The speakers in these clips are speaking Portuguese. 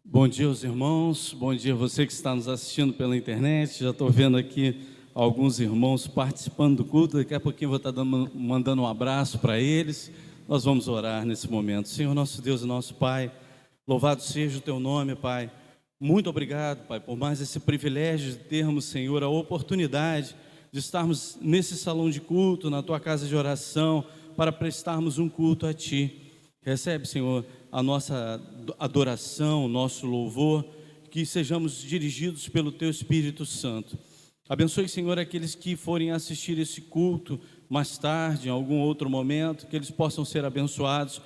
Bom dia aos irmãos, bom dia a você que está nos assistindo pela internet. Já estou vendo aqui alguns irmãos participando do culto. Daqui a pouquinho eu vou estar mandando um abraço para eles. Nós vamos orar nesse momento. Senhor, nosso Deus e nosso Pai, louvado seja o Teu nome, Pai. Muito obrigado, Pai, por mais esse privilégio de termos, Senhor, a oportunidade de estarmos nesse salão de culto, na Tua casa de oração, para prestarmos um culto a Ti. Recebe, Senhor, a nossa adoração, o nosso louvor, que sejamos dirigidos pelo Teu Espírito Santo. Abençoe, Senhor, aqueles que forem assistir esse culto mais tarde, em algum outro momento, que eles possam ser abençoados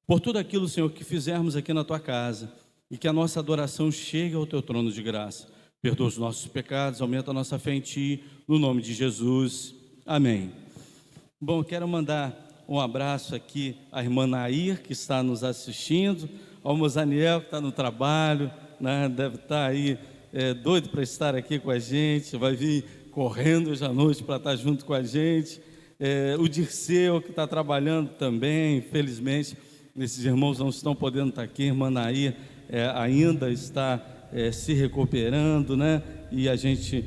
por tudo aquilo, Senhor, que fizermos aqui na Tua casa, e que a nossa adoração chegue ao Teu trono de graça. Perdoa os nossos pecados, aumenta a nossa fé em Ti, no nome de Jesus. Amém. Bom, quero mandar um abraço aqui à irmã Nair, que está nos assistindo, ao Mozaniel, que está no trabalho, né? Deve estar aí doido para estar aqui com a gente, vai vir correndo hoje à noite para estar junto com a gente. O Dirceu, que está trabalhando também, infelizmente, esses irmãos não estão podendo estar aqui. A irmã Nair ainda está se recuperando, né? E a gente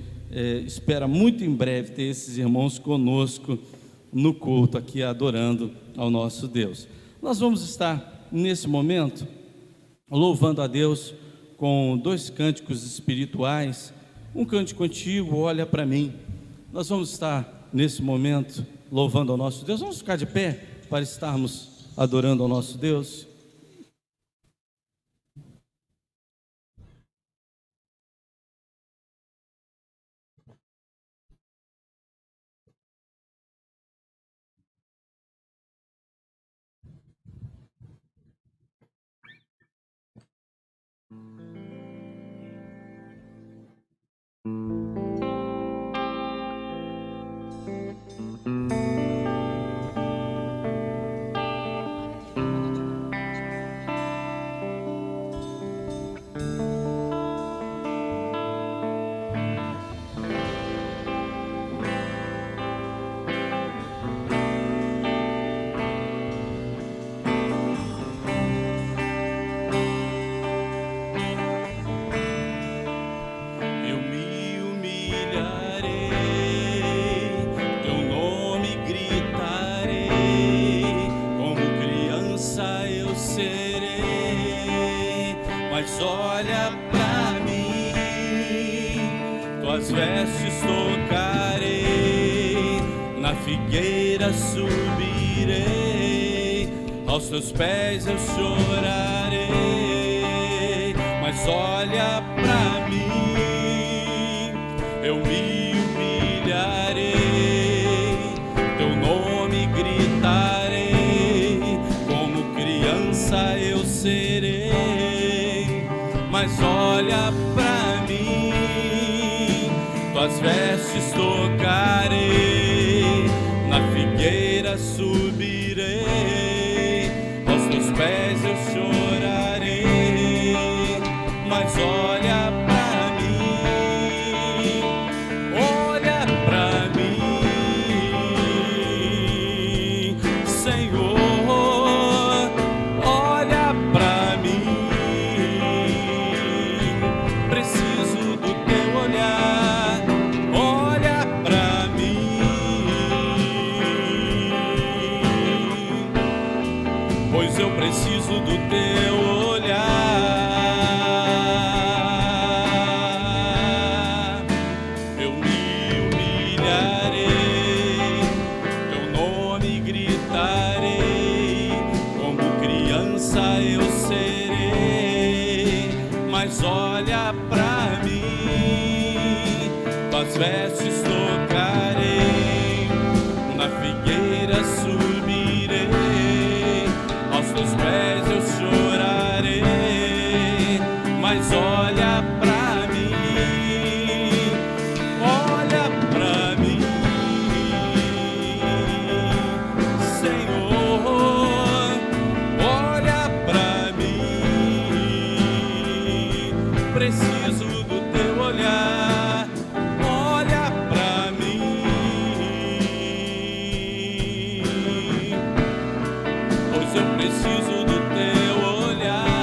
espera muito em breve ter esses irmãos conosco no culto aqui, adorando ao nosso Deus. Nós vamos estar nesse momento louvando a Deus com dois cânticos espirituais. Um cântico antigo, Olha para Mim. Nós vamos estar nesse momento louvando ao nosso Deus. Vamos ficar de pé para estarmos adorando ao nosso Deus. Vestes tocarei, na figueira subirei, aos teus pés eu chorarei, mas olha pra mim, eu me humilharei, teu nome gritarei, como criança eu serei, mas olha pra mim, tuas vestes tocarei, na figueira subirei, aos teus pés eu chorarei, mas olha pra mim, olha pra mim, Senhor, olha pra mim, preciso do teu olhar. Eu preciso do teu olhar, eu me humilharei, teu nome gritarei, como criança eu serei, mas olha pra mim, tuas vestes tocarei, na figueira subirei, aos teus pés eu chorarei, mas olha pra mim, olha pra mim, Senhor, olha pra mim, preciso do teu olhar, olha pra mim, pois eu preciso do teu olhar.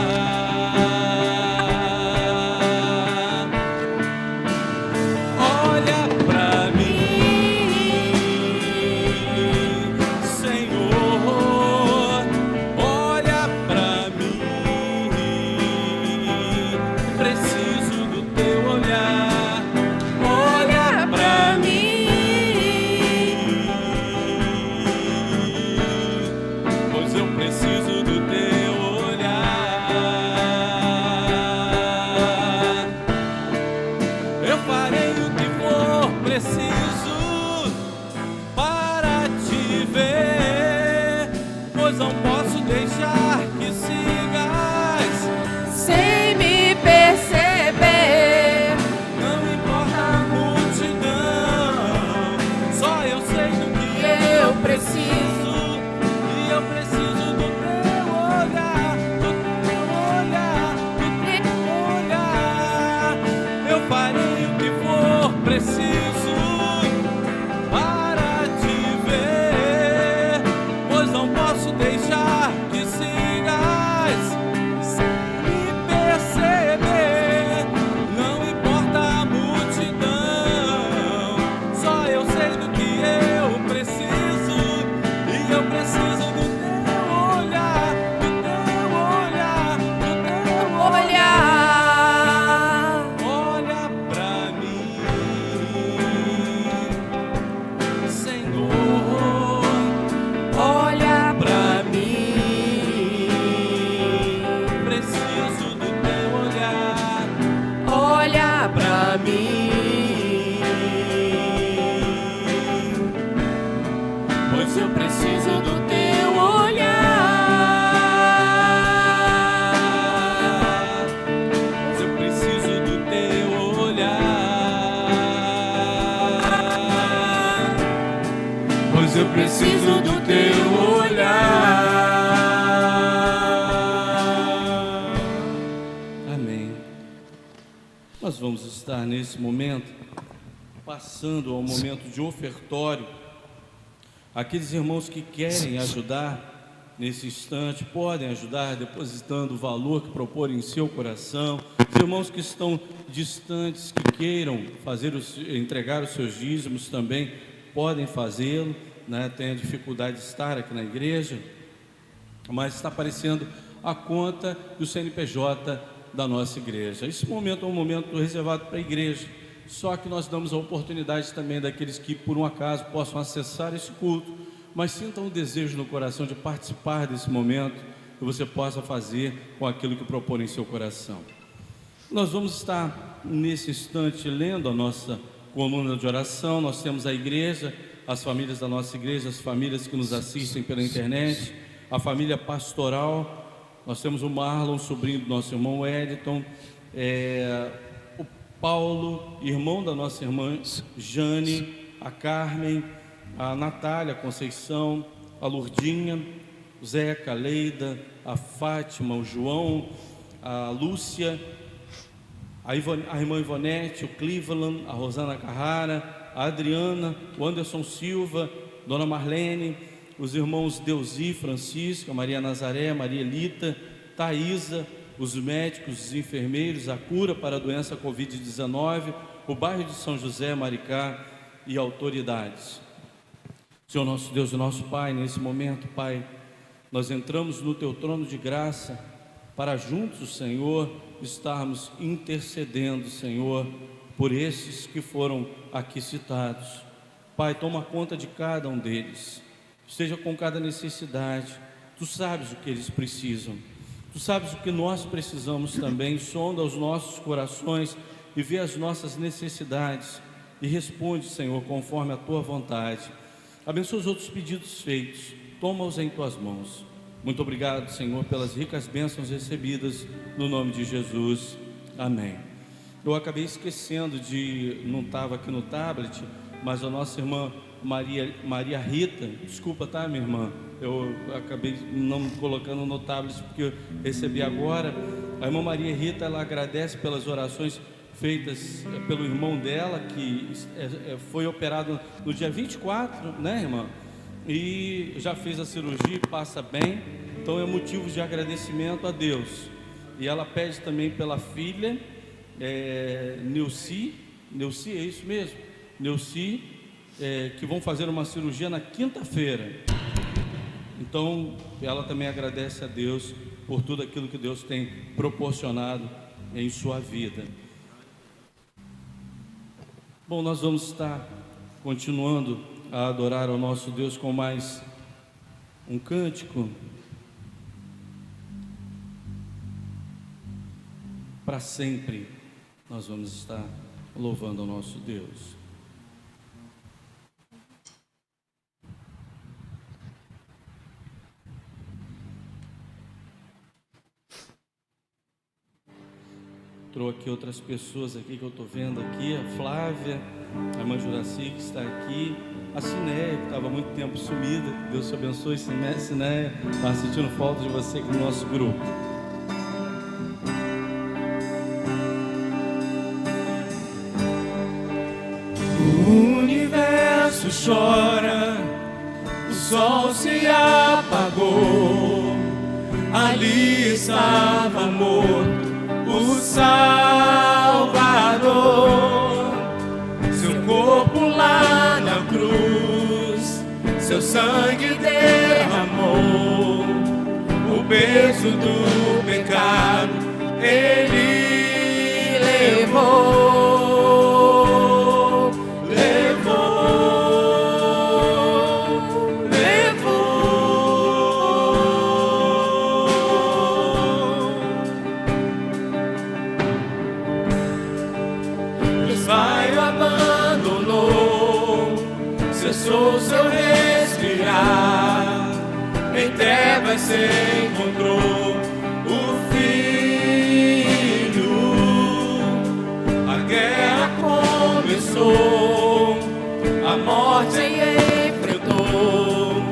pois não posso deixar que sigas sem me perceber. Não importa a multidão, só eu sei do que Eu preciso. E eu preciso do teu olhar, do teu olhar, do teu olhar. Eu farei o que for preciso para te ver, pois não posso deixar que sigas sem me perceber. Não importa a multidão, só eu sei do que eu preciso. E eu preciso do teu olhar, do teu olhar, do teu Olhar. Olha pra mim, Senhor, Olha pra mim. Preciso do teu olhar, olha pra mim, pois eu preciso do teu olhar. Mas eu preciso do teu olhar, pois eu preciso do teu olhar. Amém. Nós vamos estar nesse momento, passando ao momento de ofertório. Aqueles irmãos que querem ajudar nesse instante, podem ajudar depositando o valor que proporem em seu coração. Os irmãos que estão distantes, que queiram entregar os seus dízimos também, podem fazê-lo, né? Tem a dificuldade de estar aqui na igreja, mas está aparecendo a conta do CNPJ da nossa igreja. Esse momento é um momento reservado para a igreja, só que nós damos a oportunidade também daqueles que por um acaso possam acessar esse culto, mas sintam um desejo no coração de participar desse momento, que você possa fazer com aquilo que propõe em seu coração. Nós vamos estar nesse instante lendo a nossa coluna de oração. Nós temos a igreja, as famílias da nossa igreja, as famílias que nos assistem pela internet, a família pastoral. Nós temos o Marlon, sobrinho do nosso irmão Wellington, o Paulo, irmão da nossa irmã Jane, a Carmen, a Natália, a Conceição, a Lourdinha, o Zeca, a Leida, a Fátima, o João, a Lúcia, a irmã Ivonete, o Cleveland, a Rosana Carrara, a Adriana, o Anderson Silva, Dona Marlene, os irmãos Deusi, Francisco, a Maria Nazaré, Maria Elita, Thaisa, os médicos, os enfermeiros, a cura para a doença Covid-19, o bairro de São José, Maricá e autoridades. Senhor nosso Deus e nosso Pai, nesse momento, Pai, nós entramos no Teu trono de graça para juntos, Senhor, estarmos intercedendo, Senhor, por esses que foram aqui citados. Pai, toma conta de cada um deles, esteja com cada necessidade. Tu sabes o que eles precisam, Tu sabes o que nós precisamos também. Sonda os nossos corações e vê as nossas necessidades e responde, Senhor, conforme a Tua vontade. Abençoa os outros pedidos feitos, toma-os em Tuas mãos. Muito obrigado, Senhor, pelas ricas bênçãos recebidas, no nome de Jesus, amém. Eu acabei esquecendo não estava aqui no tablet, mas a nossa irmã Maria Rita, desculpa, tá, minha irmã, eu acabei não colocando no tablet porque eu recebi agora. A irmã Maria Rita, ela agradece pelas orações feitas pelo irmão dela, que foi operado no dia 24, né, irmã? E já fez a cirurgia e passa bem, então é motivo de agradecimento a Deus. E ela pede também pela filha, Neuci, é isso mesmo? Neuci, que vão fazer uma cirurgia na quinta-feira. Então, ela também agradece a Deus por tudo aquilo que Deus tem proporcionado em sua vida. Bom, nós vamos estar continuando a adorar ao nosso Deus com mais um cântico. Para sempre nós vamos estar louvando ao nosso Deus. Entrou aqui outras pessoas aqui que eu estou vendo aqui, a Flávia, a irmã Juraci que está aqui, a Cinéia, que estava há muito tempo sumida. Que Deus te abençoe, Cinéia. Estava sentindo falta de você aqui no nosso grupo. O universo chora, o sol se apagou, ali estava morto o Salvador. Seu corpo lá na cruz, seu sangue derramou, o peso do pecado ele levou. Cessou seu respirar, em trevas se encontrou o Filho. A guerra começou, a morte enfrentou,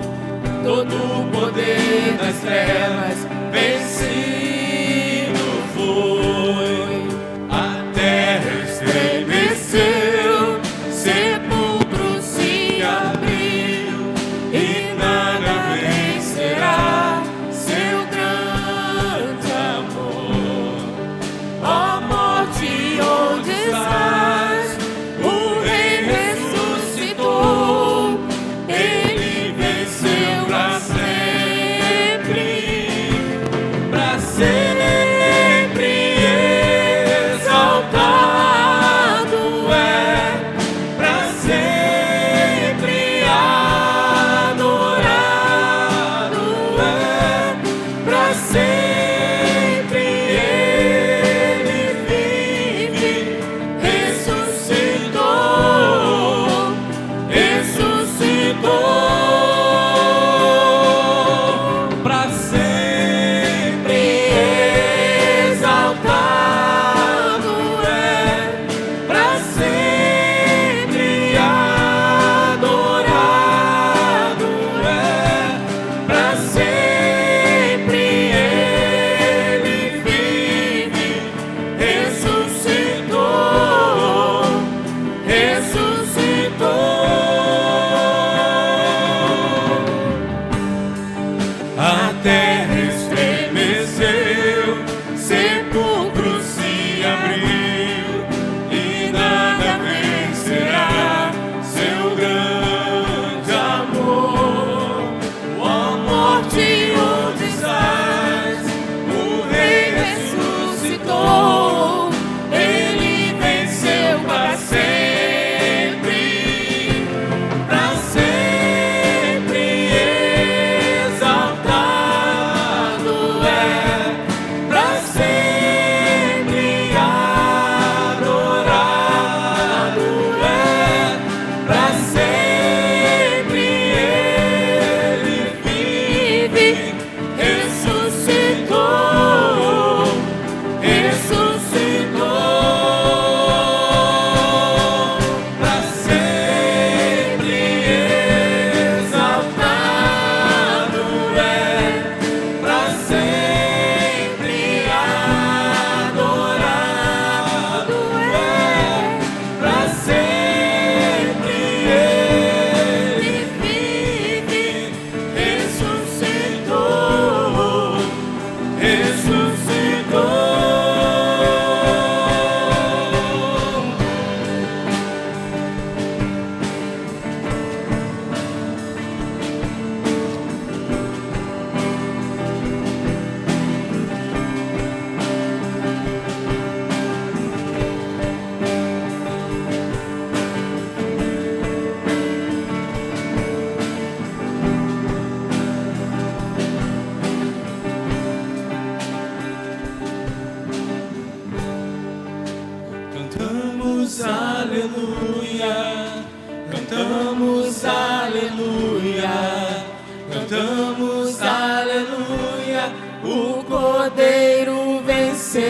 todo o poder das trevas vencido foi. A terra estremeceu, sepulcros se abriu e nada vencerá seu grande amor. Ó morte, onde estás? O Rei ressuscitou, ele venceu pra sempre, pra sempre exaltado é, pra sempre adorado é, pra sempre ele vive, ressuscitou, ressuscitou, pra sempre exaltado é, pra sempre adorado é, pra sempre ele vive, ressuscitou, ressuscitou. A terra estremeceu, sepulcro se abriu e nada vencerá seu grande amor. Ó morte, onde estás? O Rei ressuscitou, ele venceu para sempre, pra sempre exaltado é, pra sempre adorado é, pra sempre ele vive, ressuscitou, ressuscitou, pra sempre exaltado é, pra sempre adorado é, pra sempre ele vive, ressuscitou, ressuscitou. Cantamos aleluia, cantamos aleluia, cantamos aleluia, o Cordeiro venceu.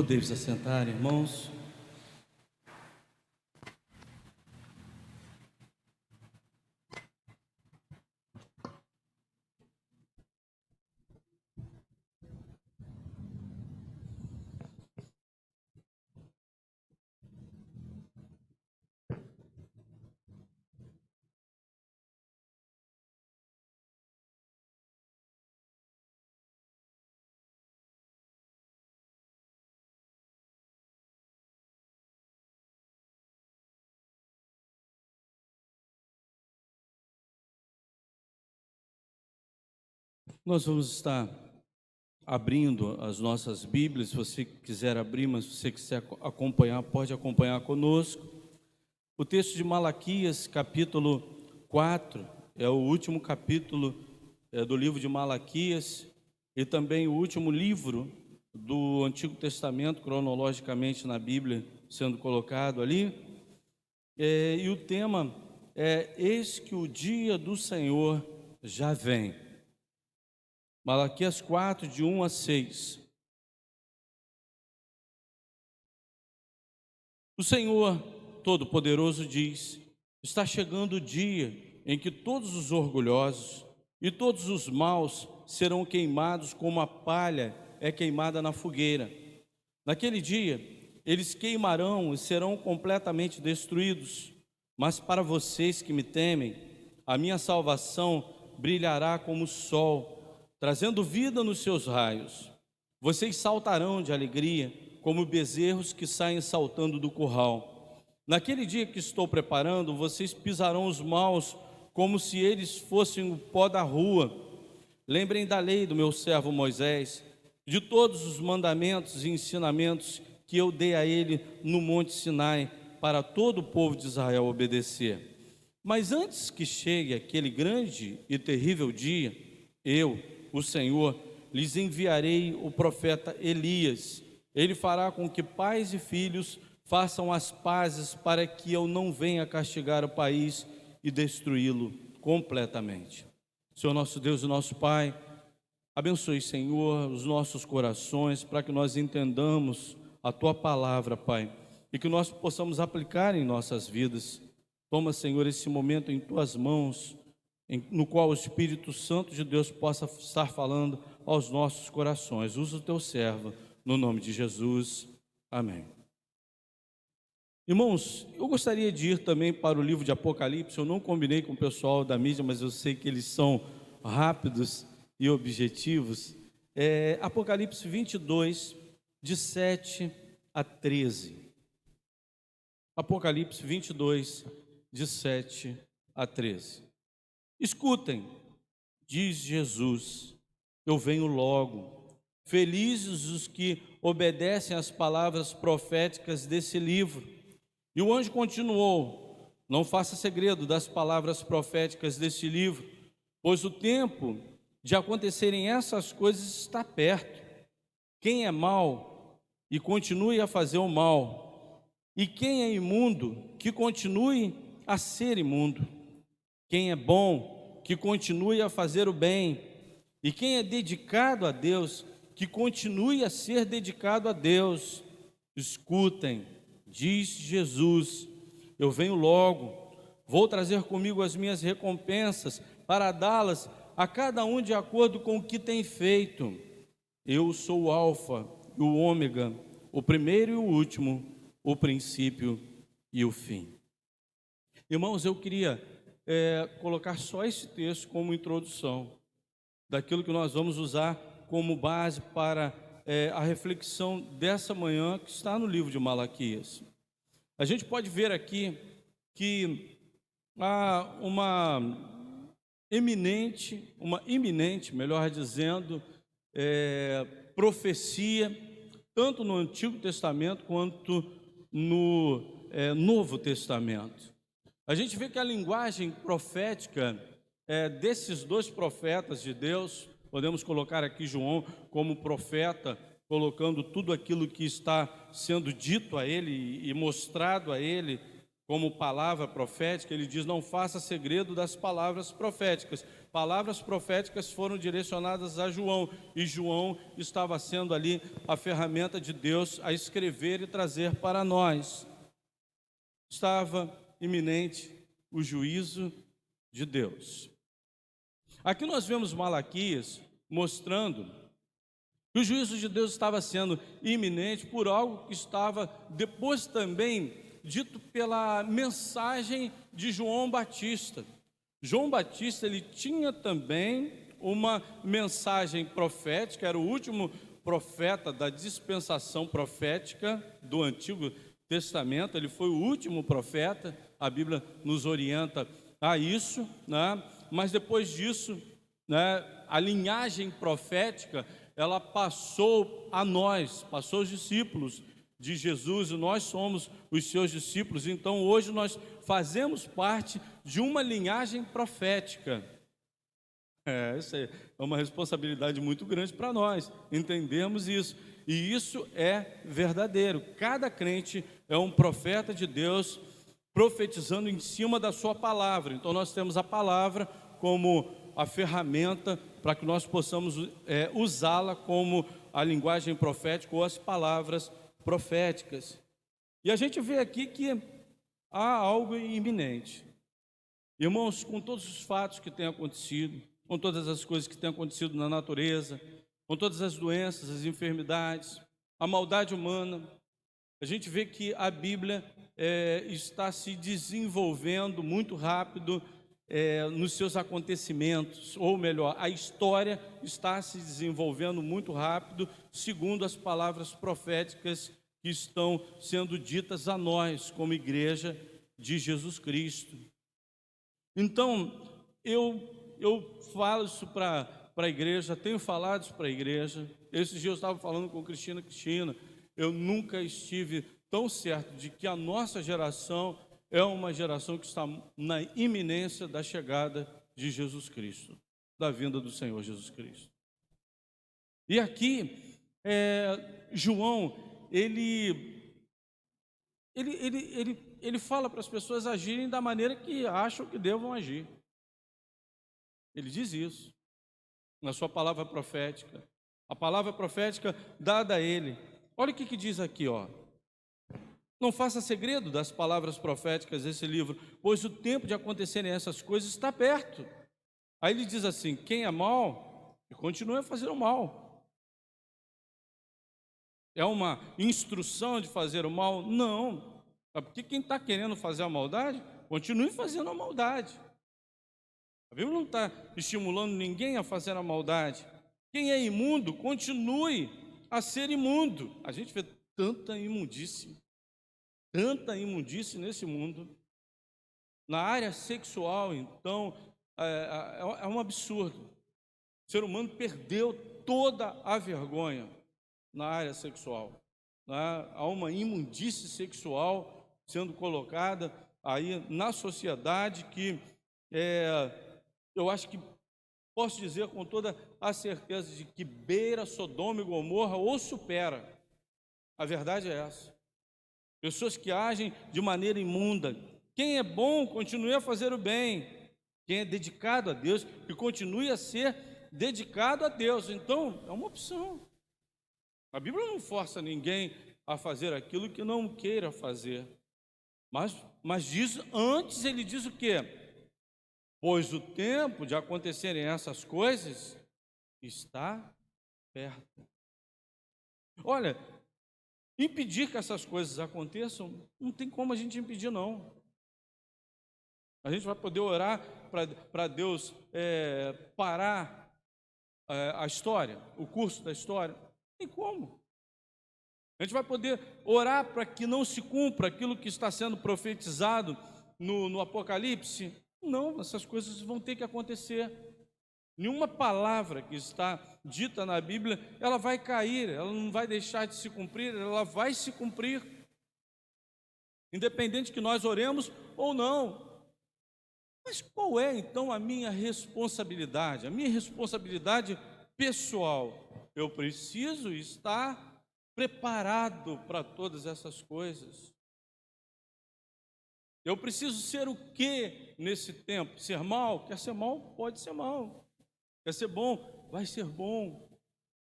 Podeis assentar, irmãos. Nós vamos estar abrindo as nossas Bíblias. Se você quiser abrir, mas se você quiser acompanhar, pode acompanhar conosco. O texto de Malaquias, capítulo 4, é o último capítulo do livro de Malaquias e também o último livro do Antigo Testamento, cronologicamente na Bíblia, sendo colocado ali. E o tema é: Eis que o dia do Senhor já vem. Malaquias 4, de 1 a 6. O Senhor Todo-Poderoso diz: está chegando o dia em que todos os orgulhosos e todos os maus serão queimados como a palha é queimada na fogueira. Naquele dia, eles queimarão e serão completamente destruídos. Mas para vocês que me temem, a minha salvação brilhará como o sol, trazendo vida nos seus raios. Vocês saltarão de alegria, como bezerros que saem saltando do curral. Naquele dia que estou preparando, vocês pisarão os maus, como se eles fossem o pó da rua. Lembrem da lei do meu servo Moisés, de todos os mandamentos e ensinamentos que eu dei a ele no Monte Sinai, para todo o povo de Israel obedecer. Mas antes que chegue aquele grande e terrível dia, eu, o Senhor, lhes enviarei o profeta Elias. Ele fará com que pais e filhos façam as pazes, para que eu não venha castigar o país e destruí-lo completamente. Senhor nosso Deus e nosso Pai, abençoe, Senhor, os nossos corações, para que nós entendamos a Tua palavra, Pai, e que nós possamos aplicar em nossas vidas. Toma, Senhor, esse momento em Tuas mãos, no qual o Espírito Santo de Deus possa estar falando aos nossos corações. Usa o Teu servo, no nome de Jesus. Amém. Irmãos, eu gostaria de ir também para o livro de Apocalipse. Eu não combinei com o pessoal da mídia, mas eu sei que eles são rápidos e objetivos. Apocalipse 22, de 7 a 13. Apocalipse 22, de 7 a 13. Escutem, diz Jesus, eu venho logo. Felizes os que obedecem às palavras proféticas desse livro. E o anjo continuou: não faça segredo das palavras proféticas desse livro, pois o tempo de acontecerem essas coisas está perto. Quem é mau e continue a fazer o mal, e quem é imundo, que continue a ser imundo. Quem é bom, que continue a fazer o bem, e quem é dedicado a Deus, que continue a ser dedicado a Deus. Escutem, diz Jesus, eu venho logo, vou trazer comigo as minhas recompensas, para dá-las a cada um de acordo com o que tem feito. Eu sou o Alfa e o Ômega, o primeiro e o último, o princípio e o fim. Irmãos, eu queria colocar só esse texto como introdução, daquilo que nós vamos usar como base para a reflexão dessa manhã, que está no livro de Malaquias. A gente pode ver aqui que há uma iminente, melhor dizendo, profecia, tanto no Antigo Testamento quanto no Novo Testamento. A gente vê que a linguagem profética desses dois profetas de Deus, podemos colocar aqui João como profeta, colocando tudo aquilo que está sendo dito a ele e mostrado a ele como palavra profética, ele diz: não faça segredo das palavras proféticas. Palavras proféticas foram direcionadas a João, e João estava sendo ali a ferramenta de Deus a escrever e trazer para nós. Estava iminente o juízo de Deus. Aqui nós vemos Malaquias mostrando que o juízo de Deus estava sendo iminente por algo que estava depois também dito pela mensagem de João Batista. João Batista, ele tinha também uma mensagem profética, era o último profeta da dispensação profética do Antigo Testamento, ele foi o último profeta, a Bíblia nos orienta a isso, né? Mas depois disso, né, a linhagem profética, ela passou a nós, passou aos discípulos de Jesus, e nós somos os seus discípulos. Então hoje nós fazemos parte de uma linhagem profética. Isso é uma responsabilidade muito grande para nós entendermos isso, e isso é verdadeiro. Cada crente é um profeta de Deus profetizando em cima da sua palavra. Então nós temos a palavra como a ferramenta para que nós possamos usá-la como a linguagem profética ou as palavras proféticas. E a gente vê aqui que há algo iminente. Irmãos, com todos os fatos que têm acontecido, com todas as coisas que têm acontecido na natureza, com todas as doenças, as enfermidades, a maldade humana, a gente vê que a Bíblia está se desenvolvendo muito rápido nos seus acontecimentos, ou melhor, a história está se desenvolvendo muito rápido, segundo as palavras proféticas que estão sendo ditas a nós, como igreja de Jesus Cristo. Então, eu falo isso para a igreja, tenho falado isso para a igreja. Esses dias eu estava falando com Cristina, eu nunca estive tão certo de que a nossa geração é uma geração que está na iminência da chegada de Jesus Cristo, da vinda do Senhor Jesus Cristo. E aqui, João, ele fala para as pessoas agirem da maneira que acham que devam agir. Ele diz isso na sua palavra profética, a palavra profética dada a ele. Olha o que diz aqui, ó. Não faça segredo das palavras proféticas desse livro, pois o tempo de acontecerem essas coisas está perto. Aí ele diz assim: quem é mal, continue a fazer o mal. É uma instrução de fazer o mal? Não. Porque quem está querendo fazer a maldade, continue fazendo a maldade. A Bíblia não está estimulando ninguém a fazer a maldade. Quem é imundo, continue a ser imundo. A gente vê tanta imundície nesse mundo. Na área sexual, então, é um absurdo. O ser humano perdeu toda a vergonha na área sexual. Há uma imundície sexual sendo colocada aí na sociedade que eu acho que posso dizer com toda a certeza de que beira Sodoma e Gomorra ou supera. A verdade é essa. Pessoas que agem de maneira imunda. Quem é bom, continue a fazer o bem. Quem é dedicado a Deus, que continue a ser dedicado a Deus. Então, é uma opção. A Bíblia não força ninguém a fazer aquilo que não queira fazer. Mas diz, antes ele diz o quê? Pois o tempo de acontecerem essas coisas está perto. Olha, impedir que essas coisas aconteçam, não tem como a gente impedir, não. A gente vai poder orar para Deus parar a história, o curso da história? Não tem como. A gente vai poder orar para que não se cumpra aquilo que está sendo profetizado no Apocalipse? Não, essas coisas vão ter que acontecer. Nenhuma palavra que está dita na Bíblia, ela vai cair, ela não vai deixar de se cumprir, ela vai se cumprir. Independente que nós oremos ou não. Mas qual é então a minha responsabilidade? A minha responsabilidade pessoal. Eu preciso estar preparado para todas essas coisas. Eu preciso ser o quê nesse tempo? Ser mal? Quer ser mal? Pode ser mal. Quer ser bom? Vai ser bom.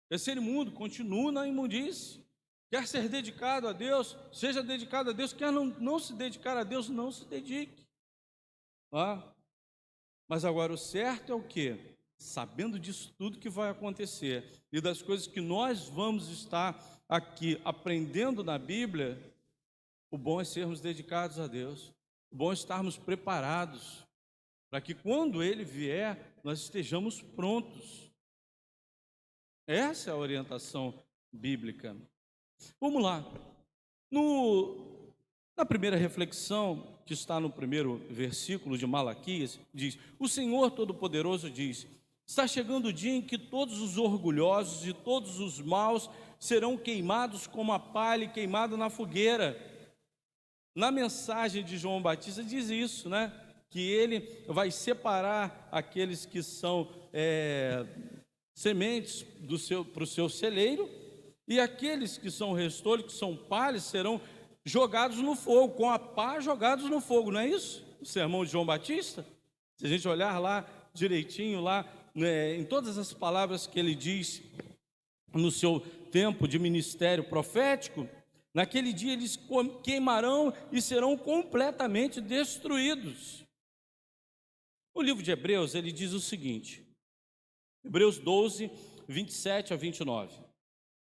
Quer ser imundo? Continua na imundície. Quer ser dedicado a Deus? Seja dedicado a Deus. Quer não se dedicar a Deus? Não se dedique. Mas agora o certo é o quê? Sabendo disso tudo que vai acontecer e das coisas que nós vamos estar aqui aprendendo na Bíblia, o bom é sermos dedicados a Deus. O bom é estarmos preparados para que quando Ele vier, nós estejamos prontos. Essa é a orientação bíblica. Vamos lá. Na primeira reflexão, que está no primeiro versículo de Malaquias, diz: o Senhor Todo-Poderoso diz: está chegando o dia em que todos os orgulhosos e todos os maus serão queimados como a palha e queimado na fogueira. Na mensagem de João Batista diz isso, né? Que ele vai separar aqueles que são sementes para o seu celeiro, e aqueles que são restolhos, que são palhas, serão jogados no fogo, com a pá jogados no fogo, não é isso? O sermão de João Batista, se a gente olhar lá direitinho, lá, né, em todas as palavras que ele diz no seu tempo de ministério profético, naquele dia eles queimarão e serão completamente destruídos. O livro de Hebreus, ele diz o seguinte, Hebreus 12, 27 a 29.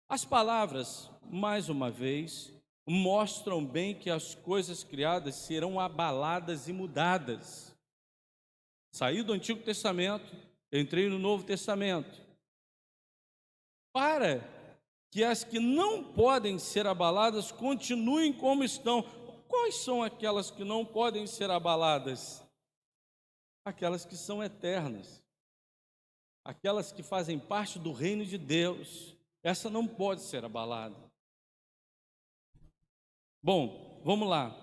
As palavras, mais uma vez, mostram bem que as coisas criadas serão abaladas e mudadas. Saí do Antigo Testamento, entrei no Novo Testamento. Para que as que não podem ser abaladas continuem como estão. Quais são aquelas que não podem ser abaladas? Aquelas que são eternas. Aquelas que fazem parte do reino de Deus. Essa não pode ser abalada. Bom, vamos lá.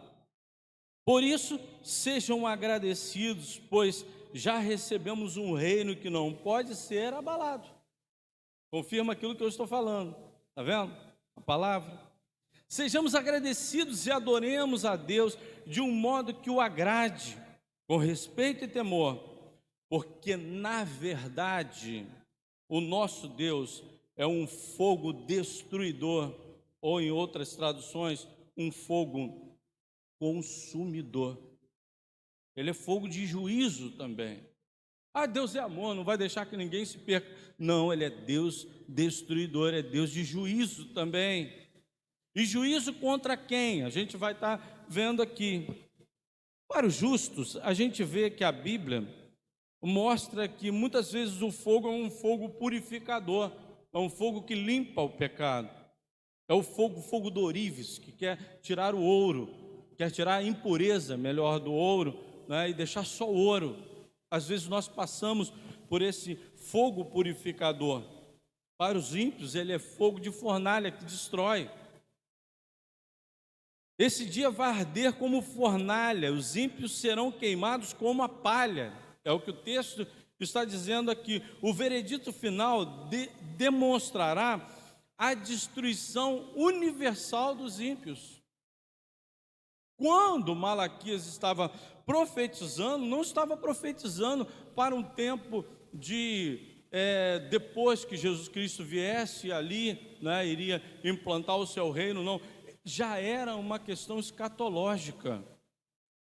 Por isso, sejam agradecidos, pois já recebemos um reino que não pode ser abalado. Confirma aquilo que eu estou falando. Está vendo? A palavra. Sejamos agradecidos e adoremos a Deus de um modo que o agrade, com respeito e temor, porque, na verdade, o nosso Deus é um fogo destruidor, ou em outras traduções, um fogo consumidor. Ele é fogo de juízo também. Deus é amor, não vai deixar que ninguém se perca. Não, Ele é Deus destruidor, é Deus de juízo também. E juízo contra quem? A gente vai estar vendo aqui. Para os justos, a gente vê que a Bíblia mostra que muitas vezes o fogo é um fogo purificador, é um fogo que limpa o pecado. É o fogo do ourives, que quer tirar o ouro, quer tirar a impureza, melhor, do ouro, né, e deixar só o ouro. Às vezes nós passamos por esse fogo purificador. Para os ímpios, ele é fogo de fornalha que destrói. Esse dia vai arder como fornalha, os ímpios serão queimados como a palha. É o que o texto está dizendo aqui. O veredito final demonstrará a destruição universal dos ímpios. Quando Malaquias estava profetizando, não estava profetizando para um tempo de depois que Jesus Cristo viesse ali, né, iria implantar o seu reino, não. Já era uma questão escatológica,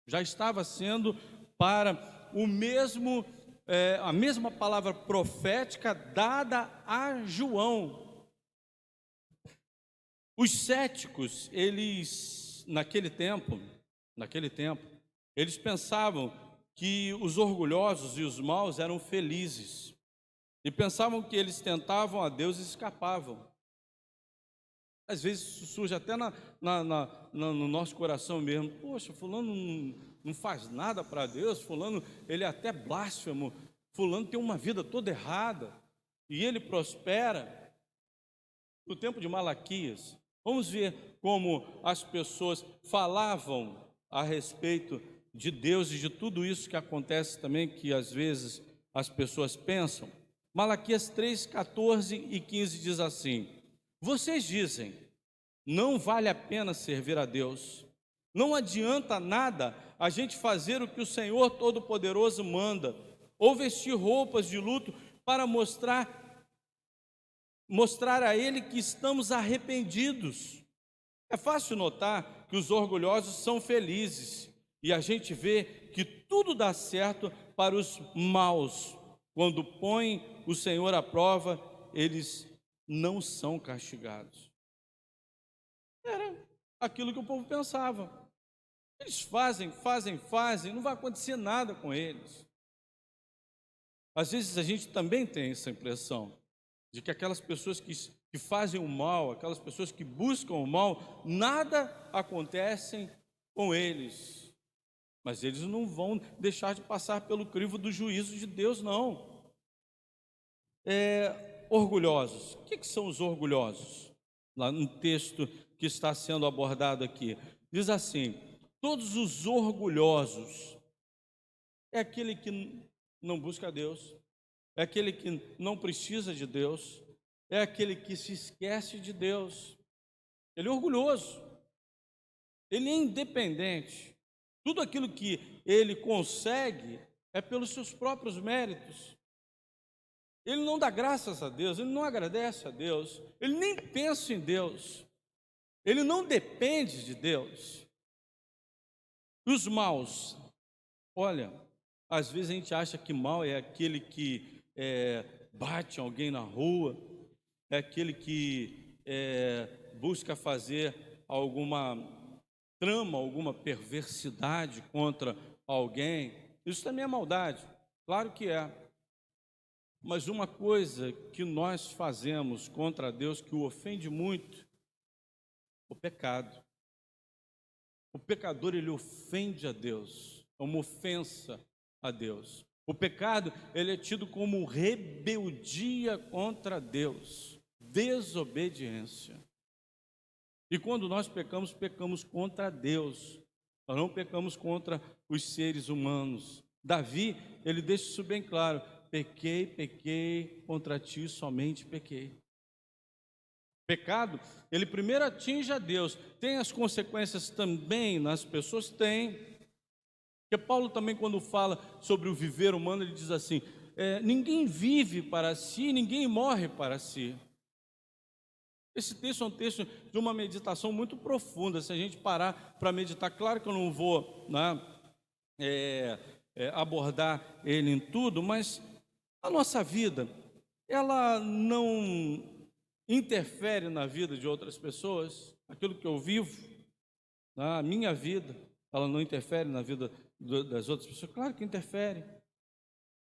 já estava sendo para o mesmo, a mesma palavra profética dada a João. Os céticos, eles, naquele tempo, eles pensavam que os orgulhosos e os maus eram felizes, e pensavam que eles tentavam a Deus e escapavam. Às vezes isso surge até no nosso coração mesmo. Poxa, fulano não faz nada para Deus, fulano ele é até blasfemo, fulano tem uma vida toda errada, e ele prospera. No tempo de Malaquias, vamos ver como as pessoas falavam a respeito de Deus e de tudo isso que acontece também, que às vezes as pessoas pensam. Malaquias 3, 14 e 15 diz assim: vocês dizem, não vale a pena servir a Deus, não adianta nada a gente fazer o que o Senhor Todo-Poderoso manda, ou vestir roupas de luto para mostrar a Ele que estamos arrependidos. É fácil notar que os orgulhosos são felizes, e a gente vê que tudo dá certo para os maus. Quando põem o Senhor à prova, eles não são castigados. Era aquilo que o povo pensava. Eles fazem, não vai acontecer nada com eles. Às vezes a gente também tem essa impressão de que aquelas pessoas que fazem o mal, aquelas pessoas que buscam o mal, nada acontece com eles. Mas eles não vão deixar de passar pelo crivo do juízo de Deus, não. Orgulhosos. O que são os orgulhosos? Lá no texto que está sendo abordado aqui, diz assim: todos os orgulhosos é aquele que não busca a Deus, é aquele que não precisa de Deus, é aquele que se esquece de Deus. Ele é orgulhoso, ele é independente. Tudo aquilo que ele consegue é pelos seus próprios méritos. Ele não dá graças a Deus, ele não agradece a Deus, ele nem pensa em Deus, ele não depende de Deus. E os maus, olha, às vezes a gente acha que mal é aquele que bate alguém na rua, é aquele que busca fazer alguma trama, alguma perversidade contra alguém. Isso também é maldade, claro que é. Mas uma coisa que nós fazemos contra Deus que o ofende muito, o pecado. O pecador, ele ofende a Deus, é uma ofensa a Deus. O pecado, ele é tido como rebeldia contra Deus, desobediência. E quando nós pecamos, pecamos contra Deus, nós não pecamos contra os seres humanos. Davi, ele deixa isso bem claro: pequei, contra ti somente pequei. Pecado, ele primeiro atinge a Deus, tem as consequências também nas pessoas? Tem. Porque Paulo também, quando fala sobre o viver humano, ele diz assim: ninguém vive para si, ninguém morre para si. Esse texto é um texto de uma meditação muito profunda. Se a gente parar para meditar, claro que eu não vou abordar ele em tudo, mas a nossa vida, ela não interfere na vida de outras pessoas. Aquilo que eu vivo, a minha vida, ela não interfere na vida das outras pessoas? Claro que interfere.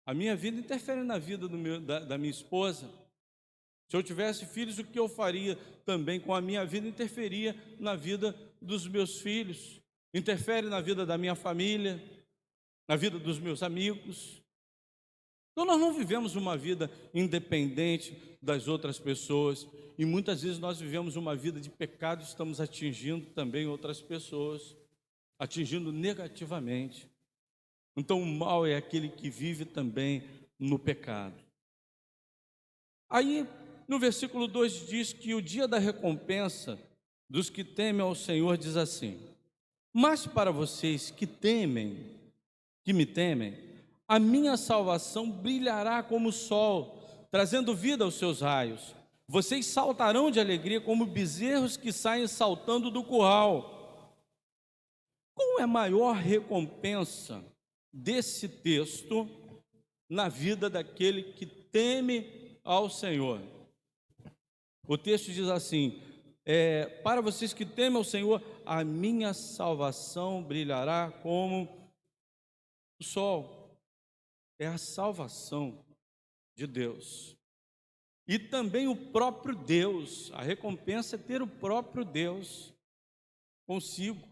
A minha vida interfere na vida da minha esposa. Se eu tivesse filhos, o que eu faria também com a minha vida interferia na vida dos meus filhos, interfere na vida da minha família, na vida dos meus amigos. Então nós não vivemos uma vida independente das outras pessoas, e muitas vezes nós vivemos uma vida de pecado e estamos atingindo também outras pessoas, atingindo negativamente. Então o mal é aquele que vive também no pecado. Aí no versículo 2 diz que o dia da recompensa dos que temem ao Senhor diz assim: mas para vocês que me temem, a minha salvação brilhará como o sol, trazendo vida aos seus raios. Vocês saltarão de alegria como bezerros que saem saltando do curral. Qual é a maior recompensa desse texto na vida daquele que teme ao Senhor? O texto diz assim: para vocês que temem ao Senhor, a minha salvação brilhará como o sol. É a salvação de Deus. E também o próprio Deus. A recompensa é ter o próprio Deus consigo.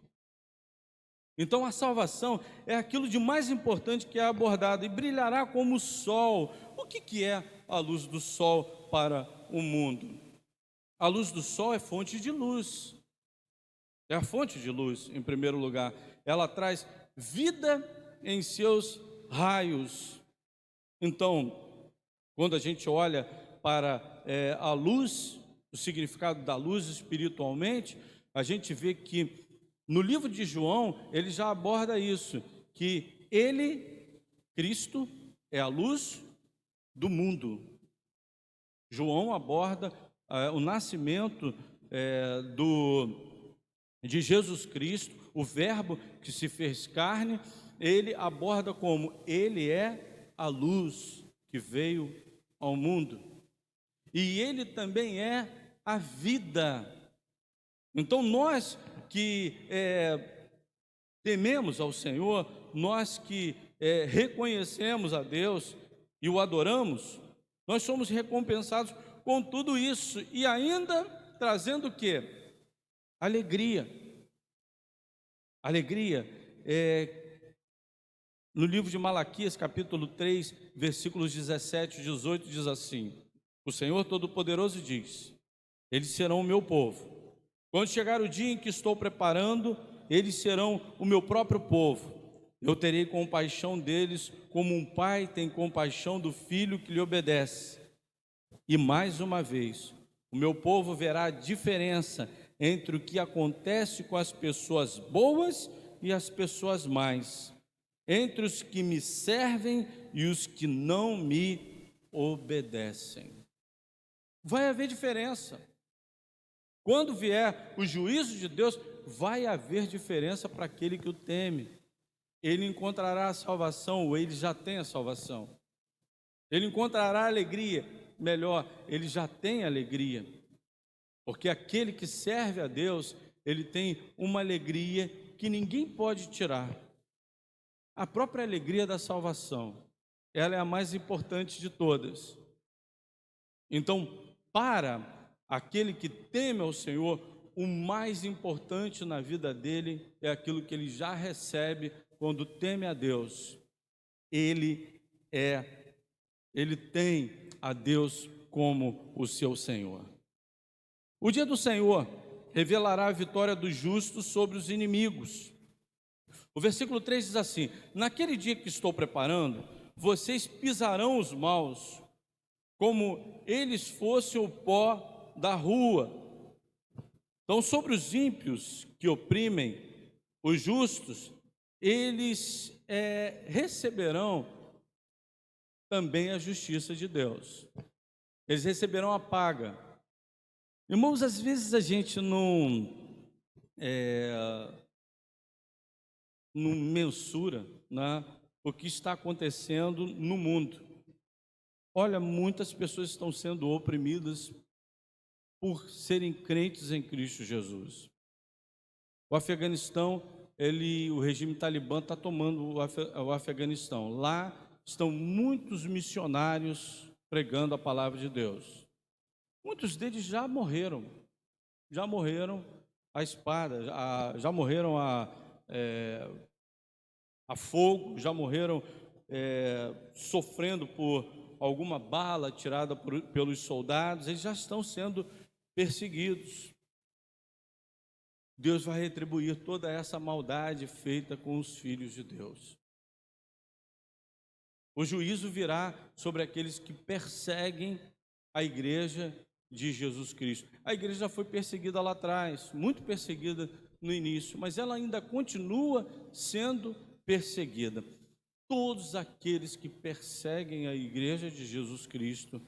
Então a salvação é aquilo de mais importante que é abordado, e brilhará como o sol. O que é a luz do sol para o mundo? A luz do sol é fonte de luz. É a fonte de luz, em primeiro lugar. Ela traz vida em seus raios. Então, quando a gente olha para a luz, o significado da luz espiritualmente, a gente vê que No livro de João, ele já aborda isso, que ele, Cristo, é a luz do mundo. João aborda o nascimento de Jesus Cristo, o Verbo que se fez carne. Ele aborda como ele é a luz que veio ao mundo. E ele também é a vida. Então nós que tememos ao Senhor, nós que reconhecemos a Deus e o adoramos, nós somos recompensados com tudo isso e ainda trazendo o quê? Alegria. Alegria. No livro de Malaquias, capítulo 3, versículos 17 e 18, diz assim: o Senhor Todo-Poderoso diz: eles serão o meu povo. Quando chegar o dia em que estou preparando, eles serão o meu próprio povo. Eu terei compaixão deles, como um pai tem compaixão do filho que lhe obedece. E mais uma vez, o meu povo verá a diferença entre o que acontece com as pessoas boas e as pessoas más, entre os que me servem e os que não me obedecem. Vai haver diferença. Quando vier o juízo de Deus, vai haver diferença para aquele que o teme. Ele encontrará a salvação, ou ele já tem a salvação. Ele encontrará alegria, melhor, ele já tem alegria. Porque aquele que serve a Deus, ele tem uma alegria que ninguém pode tirar. A própria alegria da salvação, ela é a mais importante de todas. Então, para aquele que teme ao Senhor, o mais importante na vida dele é aquilo que ele já recebe quando teme a Deus. Ele tem a Deus como o seu Senhor. O dia do Senhor revelará a vitória dos justos sobre os inimigos. O versículo 3 diz assim: naquele dia que estou preparando, vocês pisarão os maus, como eles fossem o pó da rua. Então, sobre os ímpios que oprimem os justos, eles receberão também a justiça de Deus. Eles receberão a paga. Irmãos, às vezes a gente não mensura, né, o que está acontecendo no mundo. Olha, muitas pessoas estão sendo oprimidas por serem crentes em Cristo Jesus. O Afeganistão, o regime talibã está tomando o Afeganistão. Lá estão muitos missionários pregando a palavra de Deus. Muitos deles já morreram a espada, já morreram a fogo, já morreram sofrendo por alguma bala tirada pelos soldados. Eles já estão sendo perseguidos. Deus vai retribuir toda essa maldade feita com os filhos de Deus. O juízo virá sobre aqueles que perseguem a igreja de Jesus Cristo. A igreja já foi perseguida lá atrás, muito perseguida no início, mas ela ainda continua sendo perseguida. Todos aqueles que perseguem a igreja de Jesus Cristo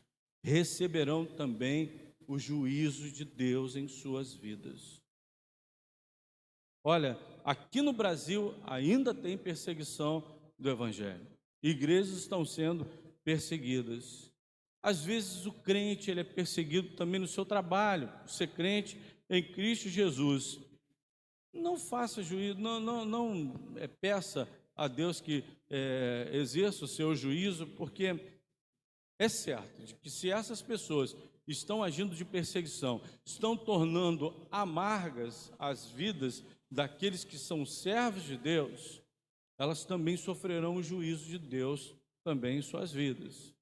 receberão também o juízo de Deus em suas vidas. Olha, aqui no Brasil ainda tem perseguição do Evangelho. Igrejas estão sendo perseguidas. Às vezes o crente ele é perseguido também no seu trabalho. Ser crente em Cristo Jesus. Não faça juízo, não peça a Deus que exerça o seu juízo, porque é certo de que se essas pessoas estão agindo de perseguição, estão tornando amargas as vidas daqueles que são servos de Deus, elas também sofrerão o juízo de Deus também em suas vidas.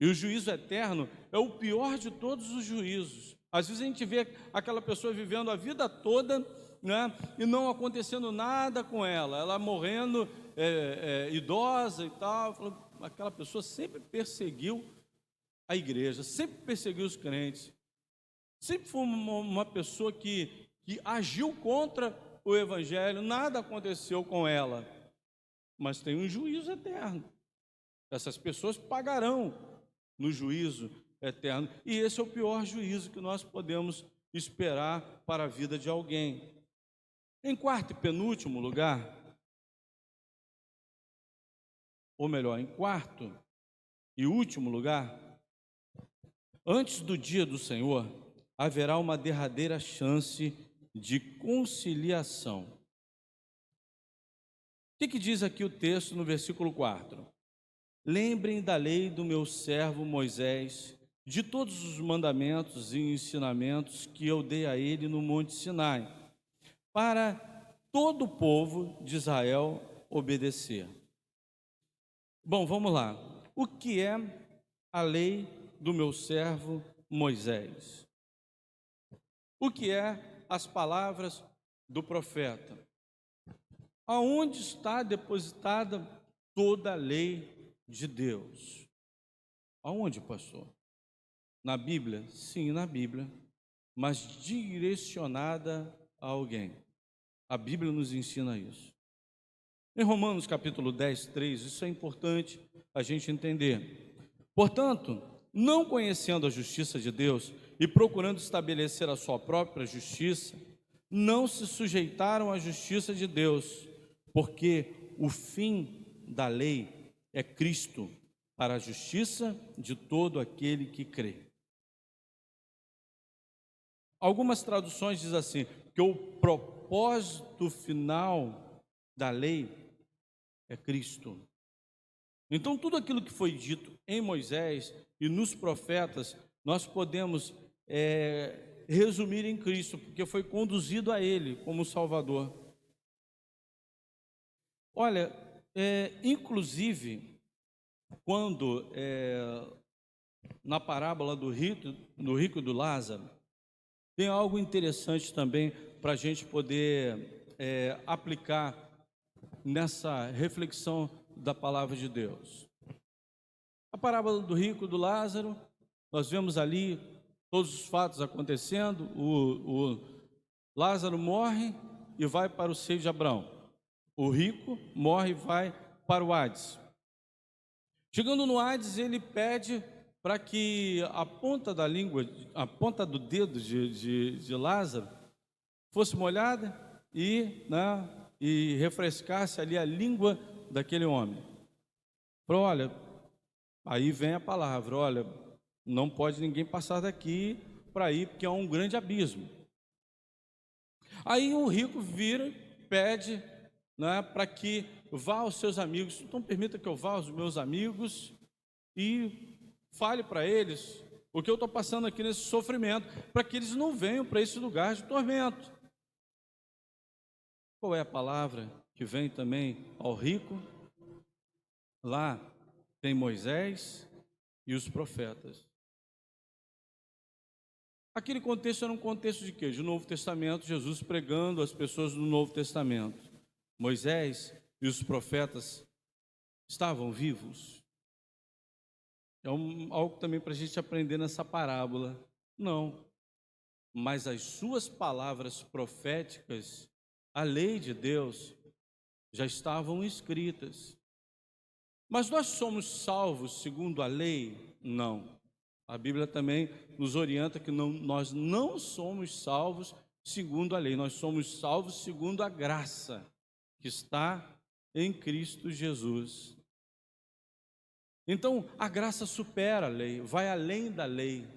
E o juízo eterno é o pior de todos os juízos. Às vezes a gente vê aquela pessoa vivendo a vida toda, né, e não acontecendo nada com ela morrendo idosa e tal. Aquela pessoa sempre perseguiu a igreja, sempre perseguiu os crentes, sempre foi uma pessoa que agiu contra o evangelho, nada aconteceu com ela, mas tem um juízo eterno. Essas pessoas pagarão no juízo eterno, e esse é o pior juízo que nós podemos esperar para a vida de alguém. Em quarto e penúltimo lugar, ou melhor, em quarto e último lugar, antes do dia do Senhor, haverá uma derradeira chance de conciliação. O que diz aqui o texto no versículo 4? Lembrem da lei do meu servo Moisés, de todos os mandamentos e ensinamentos que eu dei a ele no Monte Sinai, para todo o povo de Israel obedecer. Bom, vamos lá. O que é a lei do meu servo Moisés? O que é as palavras do profeta? Aonde está depositada toda a lei de Deus? Aonde, pastor? Na Bíblia? Sim, na Bíblia, mas direcionada a alguém. A Bíblia nos ensina isso. Em Romanos capítulo 10, 3, isso é importante a gente entender. Portanto, não conhecendo a justiça de Deus e procurando estabelecer a sua própria justiça, não se sujeitaram à justiça de Deus, porque o fim da lei é Cristo, para a justiça de todo aquele que crê. Algumas traduções dizem assim, que o propósito final da lei é Cristo. Então, tudo aquilo que foi dito em Moisés e nos profetas, nós podemos resumir em Cristo, porque foi conduzido a Ele como Salvador. Olha, inclusive, quando na parábola do rico e do Lázaro, tem algo interessante também para a gente poder aplicar nessa reflexão da palavra de Deus. A parábola do rico e do Lázaro, nós vemos ali todos os fatos acontecendo. O Lázaro morre e vai para o seio de Abraão. O rico morre e vai para o Hades. Chegando no Hades, ele pede para que a ponta da língua, a ponta do dedo de Lázaro fosse molhada e refrescasse ali a língua daquele homem. Falou, olha, aí vem a palavra, olha, não pode ninguém passar daqui para ir, porque é um grande abismo. Aí o rico vira, pede para que vá aos seus amigos, então permita que eu vá aos meus amigos e fale para eles o que eu estou passando aqui nesse sofrimento, para que eles não venham para esse lugar de tormento. Qual é a palavra que vem também ao rico? Lá tem Moisés e os profetas. Aquele contexto era um contexto de quê? De Novo Testamento, Jesus pregando às pessoas do Novo Testamento. Moisés e os profetas estavam vivos? É algo também para a gente aprender nessa parábola. Não, mas as suas palavras proféticas, a lei de Deus, já estavam escritas. Mas nós somos salvos segundo a lei? Não. A Bíblia também nos orienta que nós não somos salvos segundo a lei, nós somos salvos segundo a graça que está em Cristo Jesus. Então, a graça supera a lei, vai além da lei.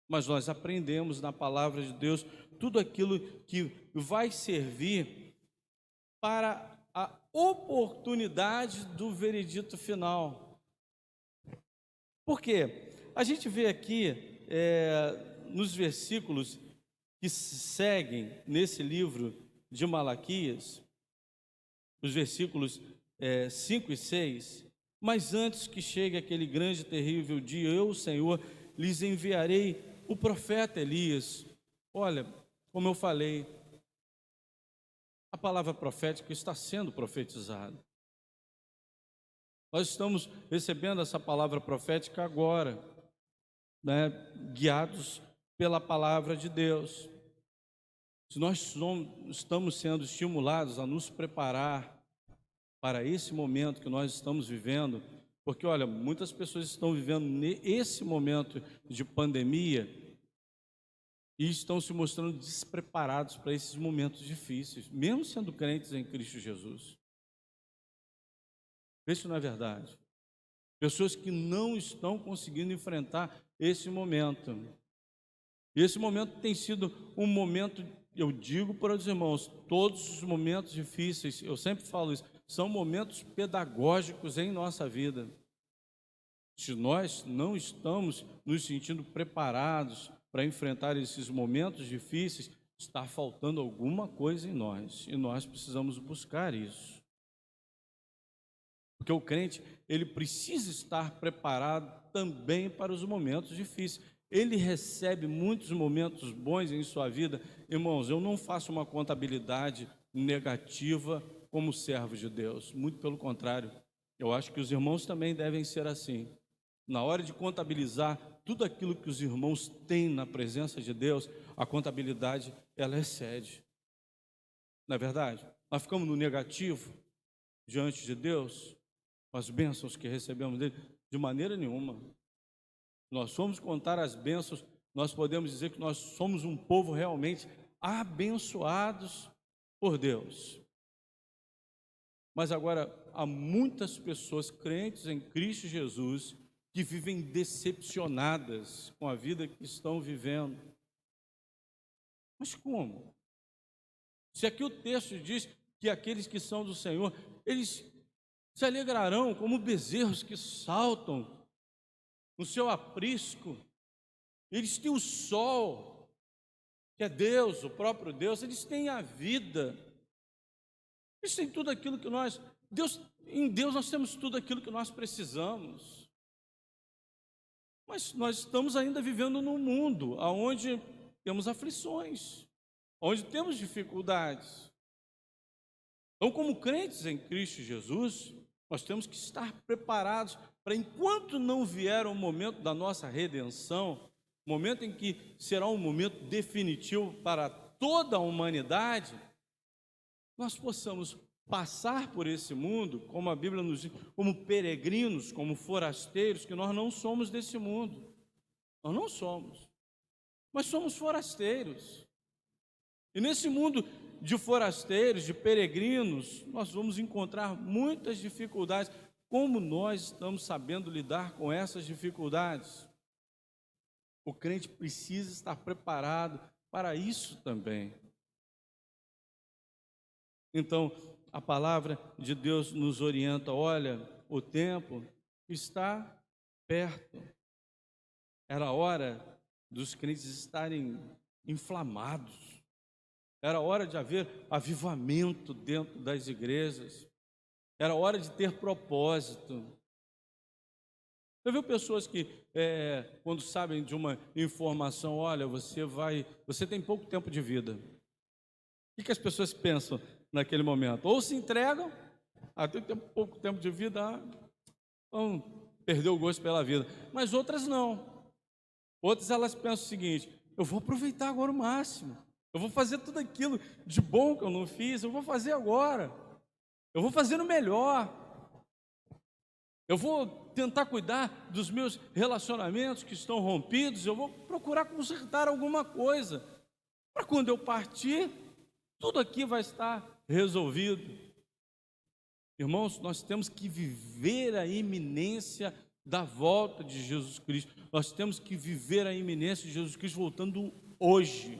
Mas nós aprendemos na palavra de Deus tudo aquilo que vai servir para a oportunidade do veredito final. Por quê? A gente vê aqui, nos versículos que seguem nesse livro de Malaquias, os versículos 5 e 6, mas antes que chegue aquele grande e terrível dia, eu, Senhor, lhes enviarei o profeta Elias. Olha, como eu falei, a palavra profética está sendo profetizada. Nós estamos recebendo essa palavra profética agora, guiados pela palavra de Deus. Se nós estamos sendo estimulados a nos preparar para esse momento que nós estamos vivendo, porque, olha, muitas pessoas estão vivendo esse momento de pandemia e estão se mostrando despreparados para esses momentos difíceis, mesmo sendo crentes em Cristo Jesus. Isso não é verdade. Pessoas que não estão conseguindo enfrentar esse momento. E esse momento tem sido um momento, eu digo para os irmãos, todos os momentos difíceis, eu sempre falo isso, são momentos pedagógicos em nossa vida. Se nós não estamos nos sentindo preparados para enfrentar esses momentos difíceis, está faltando alguma coisa em nós, e nós precisamos buscar isso. Porque o crente, ele precisa estar preparado também para os momentos difíceis. Ele recebe muitos momentos bons em sua vida. Irmãos, eu não faço uma contabilidade negativa como servo de Deus. Muito pelo contrário. Eu acho que os irmãos também devem ser assim. Na hora de contabilizar tudo aquilo que os irmãos têm na presença de Deus, a contabilidade, ela excede. Não é verdade? Nós ficamos no negativo diante de Deus, as bênçãos que recebemos dele, de maneira nenhuma. Nós somos contar as bênçãos, nós podemos dizer que nós somos um povo realmente abençoados por Deus. Mas agora, há muitas pessoas crentes em Cristo Jesus que vivem decepcionadas com a vida que estão vivendo. Mas como? Se aqui o texto diz que aqueles que são do Senhor, eles se alegrarão como bezerros que saltam no seu aprisco. Eles têm o sol, que é Deus, o próprio Deus. Eles têm a vida. Eles têm tudo aquilo que em Deus nós temos tudo aquilo que nós precisamos. Mas nós estamos ainda vivendo num mundo onde temos aflições, onde temos dificuldades. Então, como crentes em Cristo Jesus, nós temos que estar preparados para, enquanto não vier o momento da nossa redenção, momento em que será um momento definitivo para toda a humanidade, nós possamos passar por esse mundo, como a Bíblia nos diz, como peregrinos, como forasteiros, que nós não somos desse mundo. Nós não somos, mas somos forasteiros. E nesse mundo de forasteiros, de peregrinos, nós vamos encontrar muitas dificuldades. Como nós estamos sabendo lidar com essas dificuldades? O crente precisa estar preparado para isso também. Então, a palavra de Deus nos orienta, olha, o tempo está perto. Era hora dos crentes estarem inflamados. Era hora de haver avivamento dentro das igrejas. Era hora de ter propósito. Você viu pessoas que, quando sabem de uma informação, olha, você tem pouco tempo de vida. O que as pessoas pensam naquele momento? Ou se entregam, tem pouco tempo de vida, vão perder o gosto pela vida. Mas outras não. Outras elas pensam o seguinte: eu vou aproveitar agora o máximo. Eu vou fazer tudo aquilo de bom que eu não fiz, eu vou fazer agora. Eu vou fazer o melhor. Eu vou tentar cuidar dos meus relacionamentos que estão rompidos. Eu vou procurar consertar alguma coisa. Para quando eu partir, tudo aqui vai estar resolvido. Irmãos, nós temos que viver a iminência da volta de Jesus Cristo. Nós temos que viver a iminência de Jesus Cristo voltando hoje.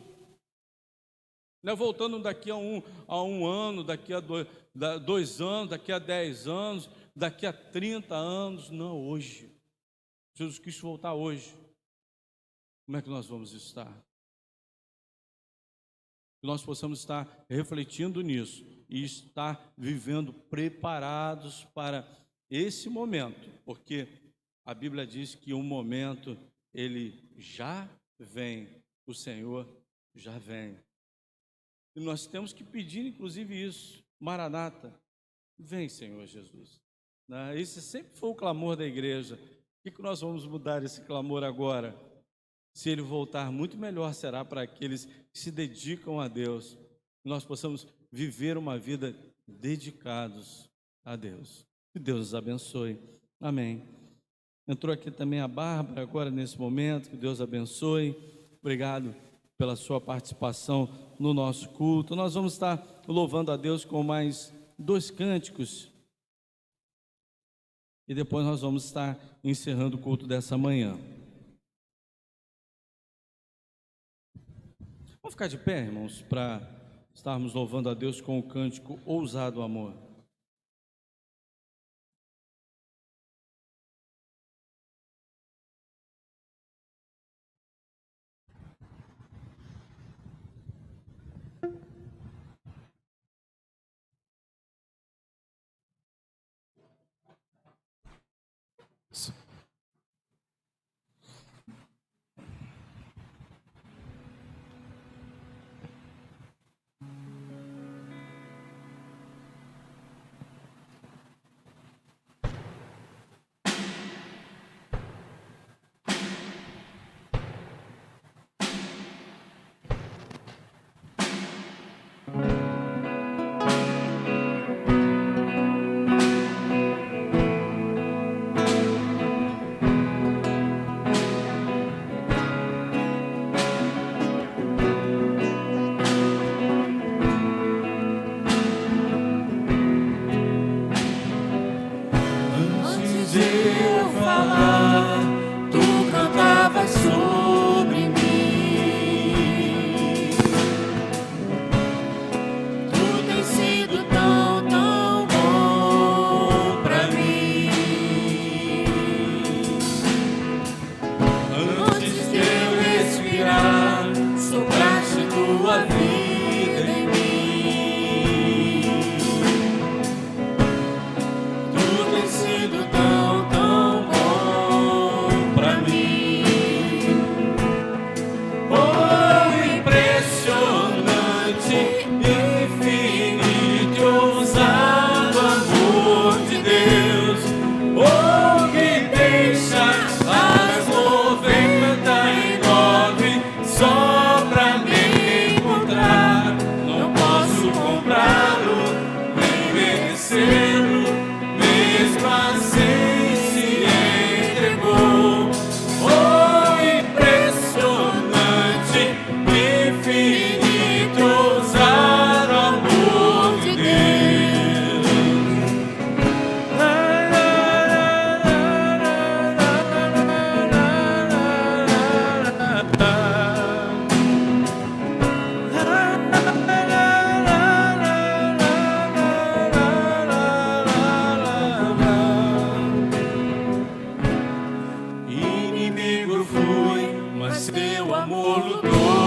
Não é voltando daqui a um ano, daqui a 2 anos, daqui a 10 anos, daqui a 30 anos. Não, hoje. Jesus Cristo voltar hoje. Como é que nós vamos estar? Que nós possamos estar refletindo nisso e estar vivendo preparados para esse momento, porque a Bíblia diz que um momento ele já vem, o Senhor já vem. E nós temos que pedir, inclusive, isso. Maranata, vem, Senhor Jesus. Esse sempre foi o clamor da igreja. O que nós vamos mudar esse clamor agora? Se Ele voltar, muito melhor será para aqueles que se dedicam a Deus. Que nós possamos viver uma vida dedicados a Deus. Que Deus nos abençoe. Amém. Entrou aqui também a Bárbara agora nesse momento. Que Deus abençoe. Obrigado pela sua participação no nosso culto. Nós vamos estar louvando a Deus com mais 2 cânticos. E depois nós vamos estar encerrando o culto dessa manhã. Vamos ficar de pé, irmãos, para estarmos louvando a Deus com o cântico Ousado Amor. Inimigo fui, mas teu amor lutou.